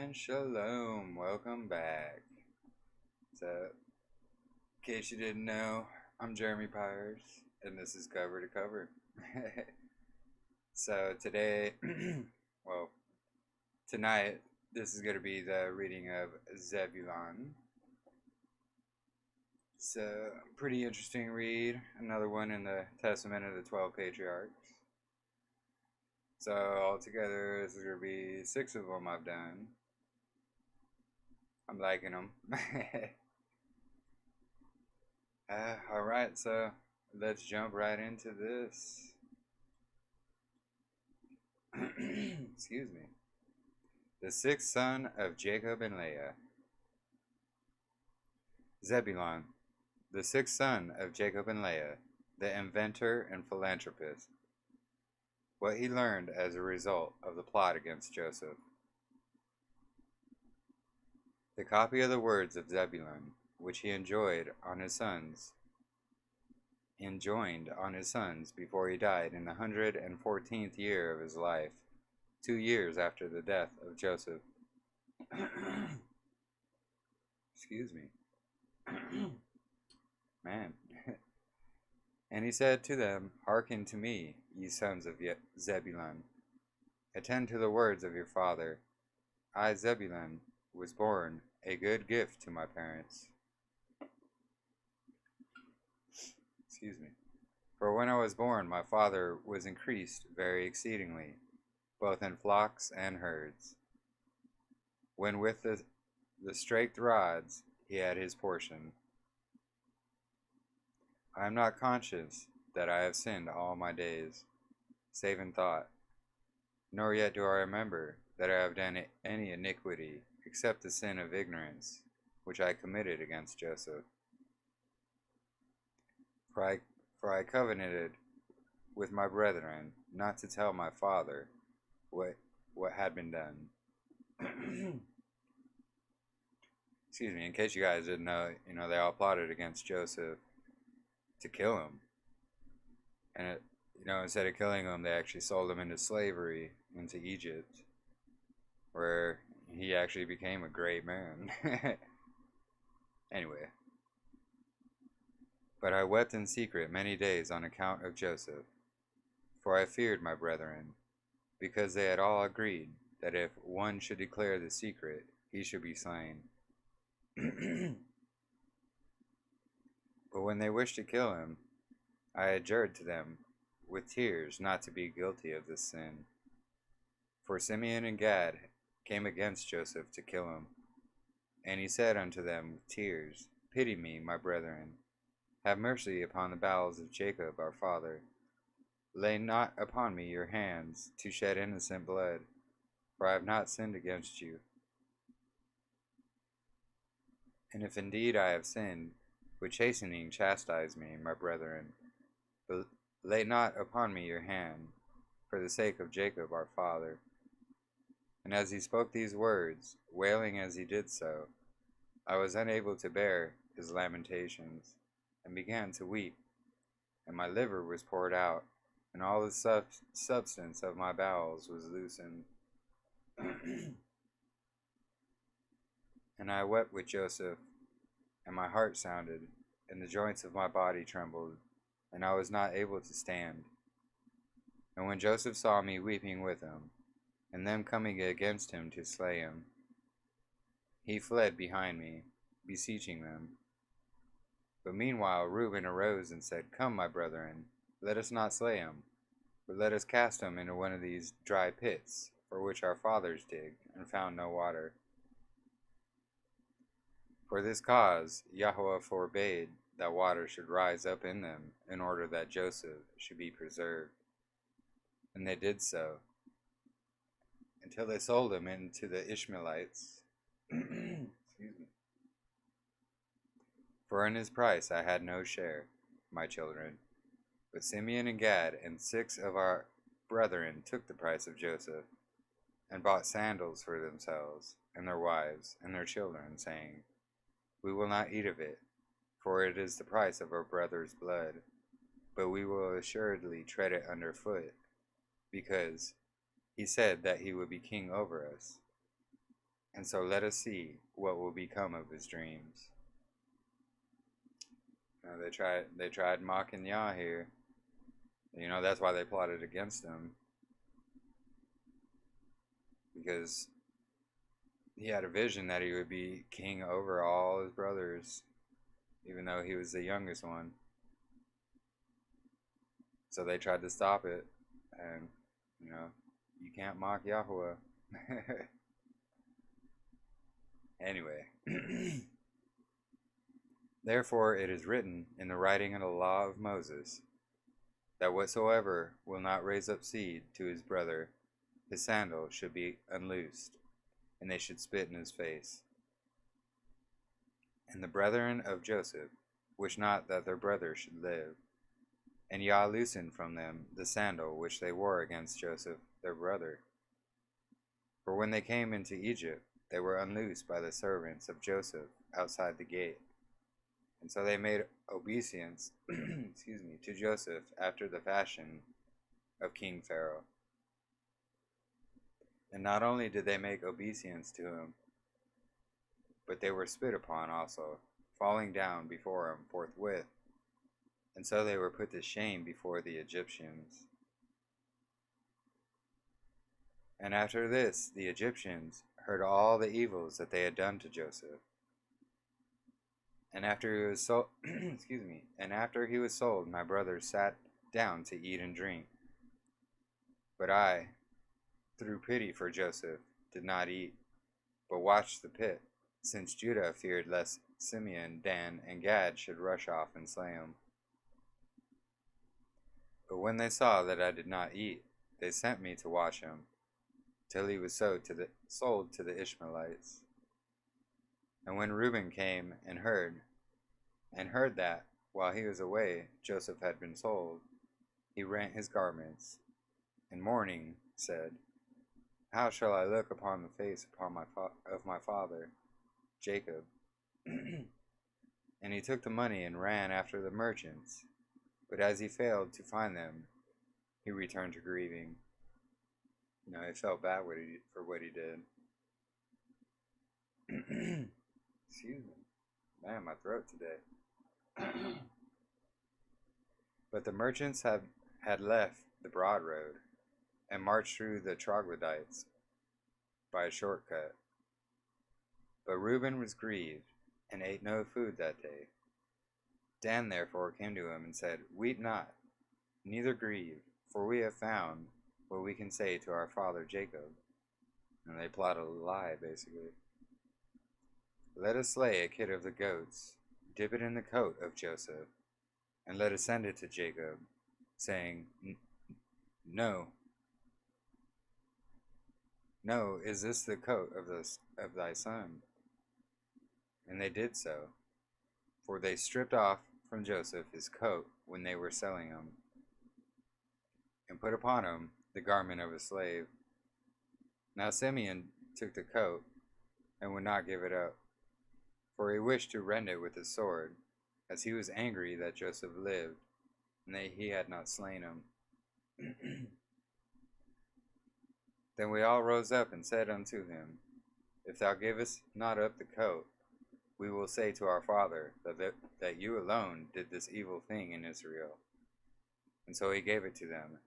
And shalom, welcome back. So, in case you didn't know, I'm Jeremy Pyers, and this is Cover to Cover. So today, well, tonight, this is going to be the reading of Zebulon. So, pretty interesting read. Another one in the Testament of the 12 Patriarchs. So, altogether, this is going to be 6 of them I've done. I'm liking them. Alright, so let's jump right into this. Excuse me. The sixth son of Jacob and Leah. Zebulon, the sixth son of Jacob and Leah, the inventor and philanthropist. What he learned as a result of the plot against Joseph. The copy of the words of Zebulun, which he enjoined on his sons before he died in the 114th year of his life, 2 years after the death of Joseph. Excuse me. Man. And he said to them, Hearken to me, ye sons of Zebulun. Attend to the words of your father. I, Zebulun, was born a good gift to my parents. Excuse me. For when I was born, my father was increased very exceedingly, both in flocks and herds. When with the straked rods he had his portion. I am not conscious that I have sinned all my days, save in thought, nor yet do I remember that I have done any iniquity, except the sin of ignorance, which I committed against Joseph. For I covenanted with my brethren not to tell my father what had been done. Excuse me, in case you guys didn't know, they all plotted against Joseph to kill him. And, instead of killing him, they actually sold him into slavery into Egypt, where he actually became a great man. Anyway. But I wept in secret many days on account of Joseph, for I feared my brethren, because they had all agreed that if one should declare the secret, he should be slain. But when they wished to kill him, I adjured to them with tears not to be guilty of this sin. For Simeon and Gad came against Joseph to kill him. And he said unto them with tears, Pity me, my brethren. Have mercy upon the bowels of Jacob our father. Lay not upon me your hands to shed innocent blood, for I have not sinned against you. And if indeed I have sinned, with chastening chastise me, my brethren. But lay not upon me your hand, for the sake of Jacob our father. And as he spoke these words, wailing as he did so, I was unable to bear his lamentations, and began to weep, and my liver was poured out, and all the substance of my bowels was loosened. And I wept with Joseph, and my heart sounded, and the joints of my body trembled, and I was not able to stand. And when Joseph saw me weeping with him, and them coming against him to slay him, he fled behind me, beseeching them. But meanwhile Reuben arose and said, Come, my brethren, let us not slay him, but let us cast him into one of these dry pits, for which our fathers digged, and found no water. For this cause Yahweh forbade that water should rise up in them, in order that Joseph should be preserved. And they did so, until they sold him into the Ishmaelites. Excuse me. For in his price I had no share, my children. But Simeon and Gad and 6 of our brethren took the price of Joseph, and bought sandals for themselves, and their wives, and their children, saying, We will not eat of it, for it is the price of our brother's blood, but we will assuredly tread it under foot, because he said that he would be king over us. And so let us see what will become of his dreams. They tried mocking Yah here. That's why they plotted against him. Because he had a vision that he would be king over all his brothers, even though he was the youngest one. So they tried to stop it. And, you can't mock Yahweh. Anyway. Therefore it is written in the writing of the law of Moses, that whatsoever will not raise up seed to his brother, his sandal should be unloosed, and they should spit in his face. And the brethren of Joseph wished not that their brother should live. And Yah loosened from them the sandal which they wore against Joseph their brother. For when they came into Egypt, they were unloosed by the servants of Joseph outside the gate. And so they made obeisance to Joseph after the fashion of King Pharaoh. And not only did they make obeisance to him, but they were spit upon also, falling down before him forthwith. And so they were put to shame before the Egyptians. And after this, the Egyptians heard all the evils that they had done to Joseph. And after he was sold, and after he was sold, my brothers sat down to eat and drink. But I, through pity for Joseph, did not eat, but watched the pit, since Judah feared lest Simeon, Dan, and Gad should rush off and slay him. But when they saw that I did not eat, they sent me to watch him, till he was sold to the Ishmaelites. And when Reuben came and heard that, while he was away, Joseph had been sold, he rent his garments, and mourning said, How shall I look upon the face of my father, Jacob? And he took the money and ran after the merchants. But as he failed to find them, he returned to grieving. He felt bad for what he did. Excuse me. Man, my throat today. But the merchants had left the broad road and marched through the troglodytes by a shortcut. But Reuben was grieved and ate no food that day. Dan therefore came to him and said, Weep not, neither grieve, for we have found what we can say to our father Jacob. And they plotted a lie, basically. Let us slay a kid of the goats, dip it in the coat of Joseph, and let us send it to Jacob, saying, No, is this the coat of thy son? And they did so, for they stripped off from Joseph his coat when they were selling him, and put upon him the garment of a slave. Now Simeon took the coat, and would not give it up, for he wished to rend it with his sword, as he was angry that Joseph lived, and that he had not slain him. Then we all rose up and said unto him, If thou givest not up the coat, we will say to our father that you alone did this evil thing in Israel. And so he gave it to them,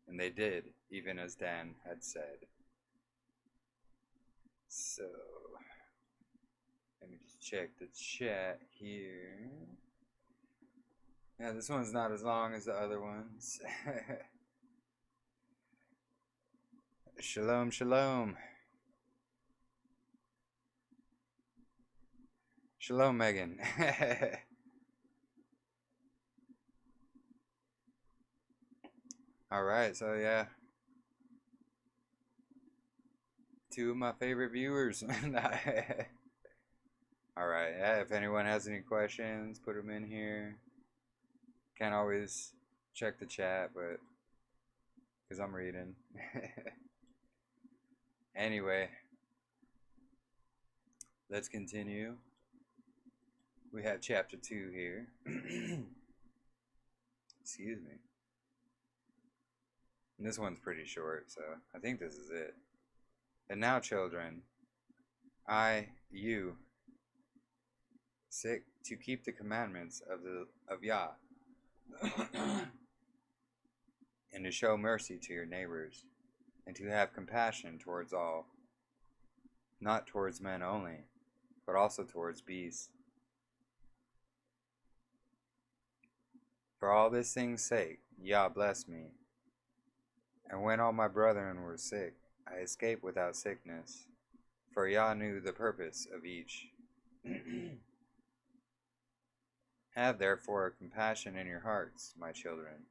and they did even as Dan had said. So, let me just check the chat here. Yeah, this one's not as long as the other ones. Shalom, shalom. Shalom, Megan. Alright, so yeah. 2 of my favorite viewers. Alright, yeah, if anyone has any questions, put them in here. Can't always check the chat, but because I'm reading. Anyway, let's continue. We have chapter 2 here. Excuse me. And this one's pretty short, so I think this is it. And now, children, you, sick to keep the commandments of Yah, and to show mercy to your neighbors, and to have compassion towards all, not towards men only, but also towards beasts. For all this thing's sake, Yah blessed me. And when all my brethren were sick, I escaped without sickness, for Yah knew the purpose of each. Have therefore compassion in your hearts, my children,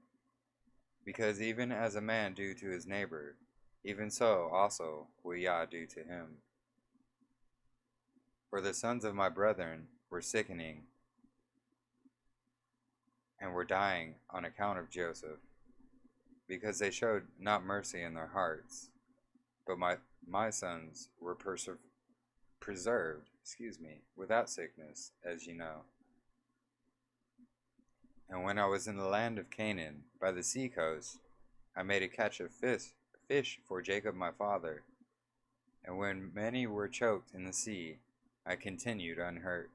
because even as a man do to his neighbor, even so also will Yah do to him. For the sons of my brethren were sickening, and were dying on account of Joseph, because they showed not mercy in their hearts. But my sons were preserved, without sickness, as you know. And when I was in the land of Canaan, by the sea coast, I made a catch of fish for Jacob my father. And when many were choked in the sea, I continued unhurt.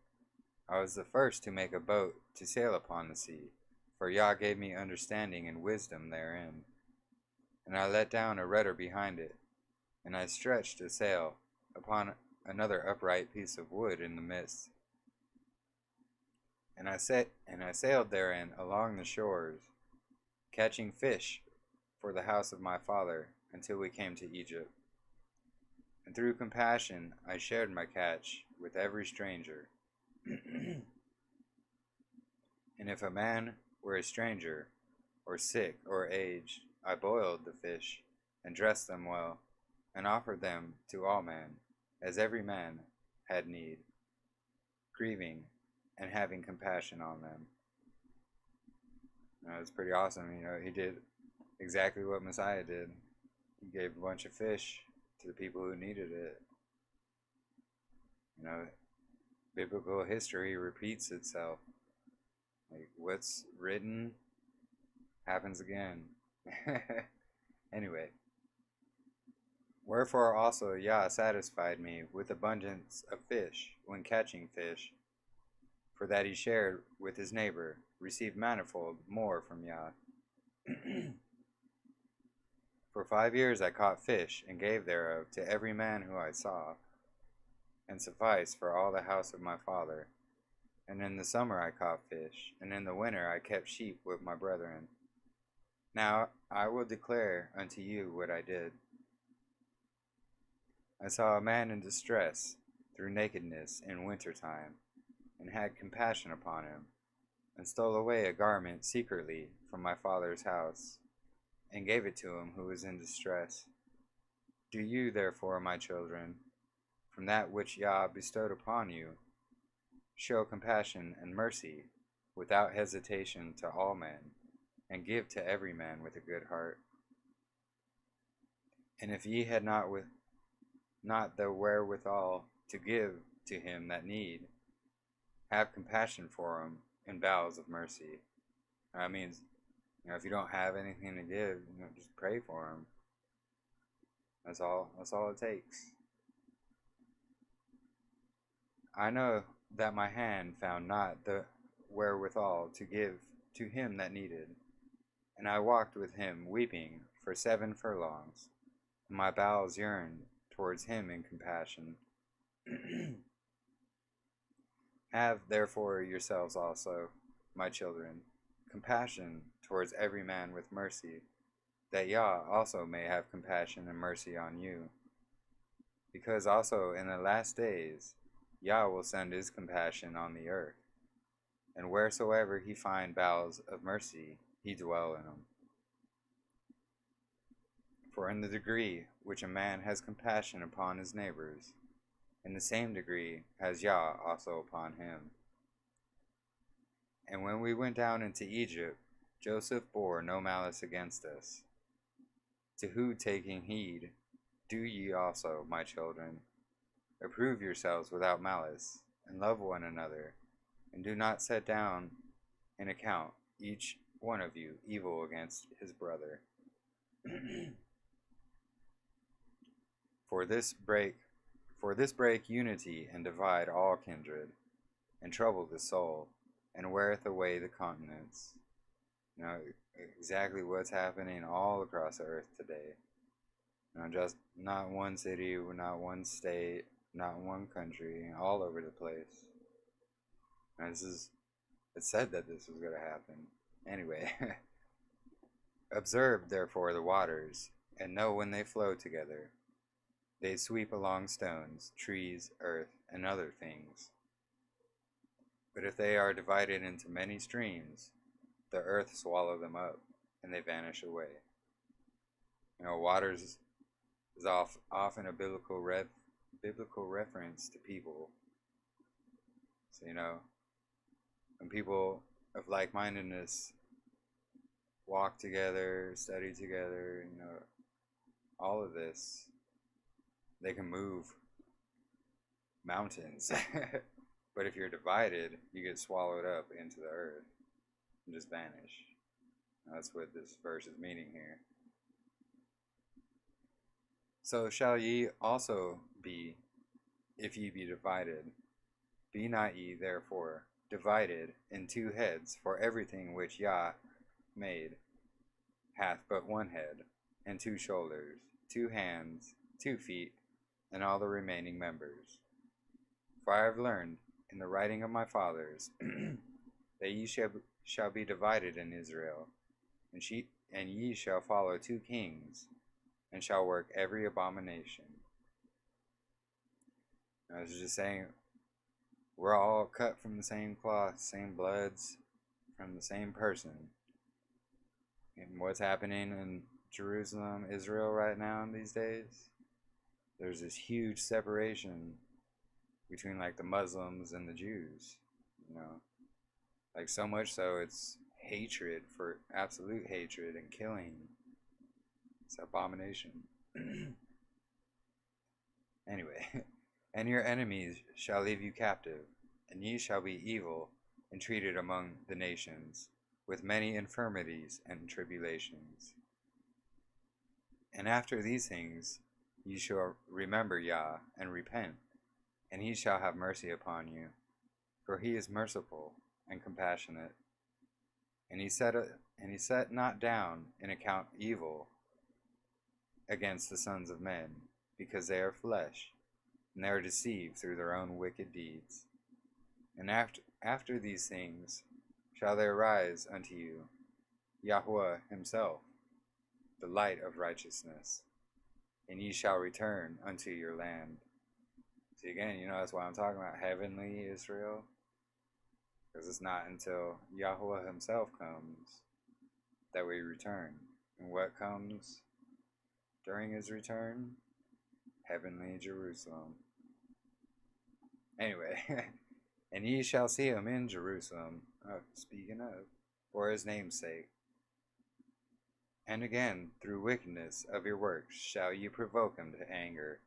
I was the first to make a boat to sail upon the sea, for Yah gave me understanding and wisdom therein. And I let down a rudder behind it, and I stretched a sail upon another upright piece of wood in the midst. And I sailed therein along the shores, catching fish for the house of my father, until we came to Egypt. And through compassion I shared my catch with every stranger. And if a man were a stranger, or sick, or aged, I boiled the fish, and dressed them well, and offered them to all men, as every man had need, grieving and having compassion on them. It's pretty awesome. He did exactly what Messiah did. He gave a bunch of fish to the people who needed it. Biblical history repeats itself. Like, what's written happens again. Anyway. Wherefore also Yah satisfied me with abundance of fish when catching fish, for that he shared with his neighbor, received manifold more from Yah. For 5 years I caught fish, and gave thereof to every man who I saw, and sufficed for all the house of my father. And in the summer I caught fish, and in the winter I kept sheep with my brethren. Now I will declare unto you what I did. I saw a man in distress through nakedness in winter time, and had compassion upon him, and stole away a garment secretly from my father's house, and gave it to him who was in distress. Do you, therefore, my children, from that which Yah bestowed upon you, show compassion and mercy without hesitation to all men, and give to every man with a good heart. And if ye had not the wherewithal to give to him that need, have compassion for him in bowels of mercy. That means, if you don't have anything to give, just pray for him. That's all it takes. I know that my hand found not the wherewithal to give to him that needed, and I walked with him weeping for 7 furlongs, and my bowels yearned towards him in compassion. Have therefore yourselves also, my children, compassion towards every man with mercy, that Yah also may have compassion and mercy on you. Because also in the last days Yah will send his compassion on the earth, and wheresoever he find bowels of mercy, he dwell in them. For in the degree which a man has compassion upon his neighbors, in the same degree has Yah also upon him. And when we went down into Egypt, Joseph bore no malice against us. To who taking heed, do ye also, my children, approve yourselves without malice, and love one another, and do not set down in account each one of you evil against his brother. For this break unity and divide all kindred, and trouble the soul, and weareth away the continents. You know, exactly what's happening all across the earth today. You know, just not one city, not one state, not one country, all over the place. And it said that this was going to happen. Anyway, observe therefore the waters, and know when they flow together. They sweep along stones, trees, earth, and other things. But if they are divided into many streams, the earth swallow them up, and they vanish away. You know, waters is often a biblical reference to people. So, you know, when people of like-mindedness walk together, study together, you know, all of this, they can move mountains. But if you're divided, you get swallowed up into the earth and just vanish. That's what this verse is meaning here. So shall ye also be, if ye be divided. Be not ye therefore divided in two heads, for everything which Yah made hath but one head, and two shoulders, 2 hands, 2 feet, and all the remaining members. For I have learned in the writing of my fathers that ye shall be divided in Israel, and ye shall follow 2 kings, and shall work every abomination. I was just saying, we're all cut from the same cloth, same bloods, from the same person. And what's happening in Jerusalem, Israel right now in these days, there's this huge separation between like the Muslims and the Jews, you know, like so much so it's hatred, for absolute hatred and killing. It's an abomination. Anyway, and your enemies shall leave you captive, and ye shall be evil entreated among the nations, with many infirmities and tribulations. And after these things ye shall remember Yah, and repent, and he shall have mercy upon you, for he is merciful and compassionate. And he set not down in account evil against the sons of men, because they are flesh, and they are deceived through their own wicked deeds. And after these things shall there arise unto you Yahweh himself, the light of righteousness, and ye shall return unto your land. See, again, you know, that's why I'm talking about heavenly Israel, because it's not until Yahweh himself comes that we return. And what comes during his return? Heavenly Jerusalem. Anyway, and ye shall see him in Jerusalem, speaking of, for his name's sake. And again, through wickedness of your works shall ye provoke him to anger.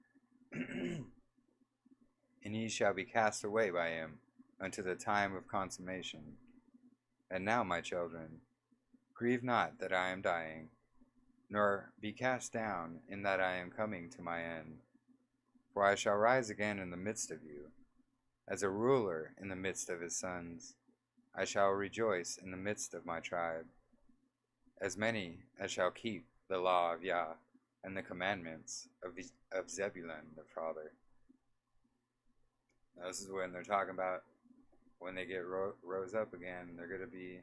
And ye shall be cast away by him unto the time of consummation. And now, my children, grieve not that I am dying, nor be cast down in that I am coming to my end. For I shall rise again in the midst of you, as a ruler in the midst of his sons. I shall rejoice in the midst of my tribe. As many as shall keep the law of Yah and the commandments of Zebulun the father. Now, this is when they're talking about when they get rose up again. They're going to be,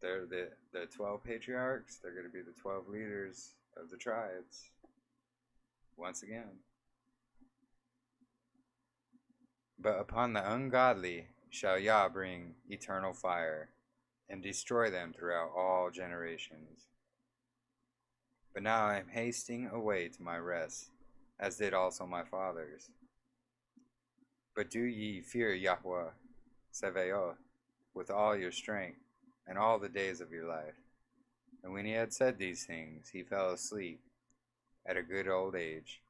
they're the 12 patriarchs. They're going to be the 12 leaders of the tribes once again. But upon the ungodly shall Yah bring eternal fire, and destroy them throughout all generations. But now I am hasting away to my rest, as did also my fathers. But do ye fear Yahweh, Sevaoth, with all your strength, and all the days of your life. And when he had said these things, he fell asleep at a good old age.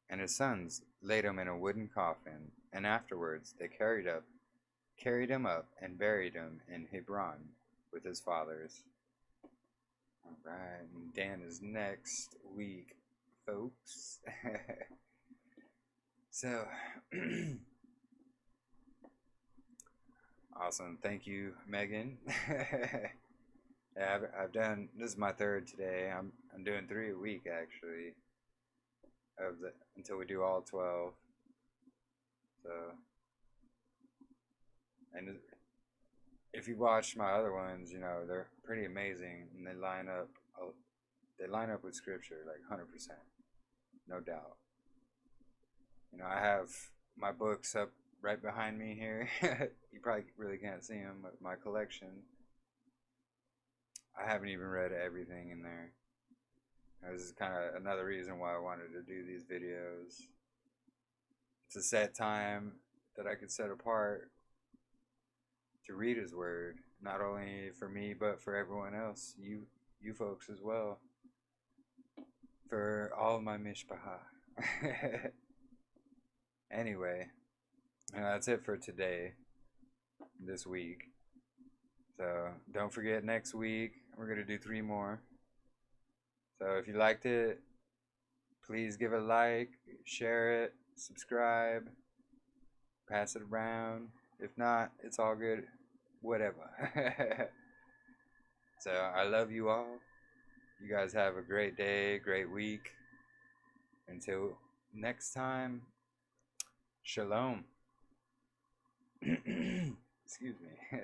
And his sons laid him in a wooden coffin, and afterwards they carried him up and buried him in Hebron with his fathers. Alright, and Dan is next week, folks. So, awesome. Thank you, Megan. Yeah, I've done. This is my third today. I'm doing 3 a week actually, of the until we do all 12. So, and if you watch my other ones, you know they're pretty amazing, and they line up. They line up with scripture like 100%, no doubt. You know, I have my books up right behind me here. You probably really can't see them, but my collection. I haven't even read everything in there. This is kind of another reason why I wanted to do these videos. It's a set time that I could set apart to read His Word, not only for me but for everyone else, you folks as well, for all of my mishpacha. Anyway, that's it for today, this week. So don't forget, next week we're gonna do 3 more. So if you liked it, please give it a like, share it, subscribe, pass it around. If not, it's all good. Whatever. So I love you all. You guys have a great day, great week. Until next time, shalom. Excuse me.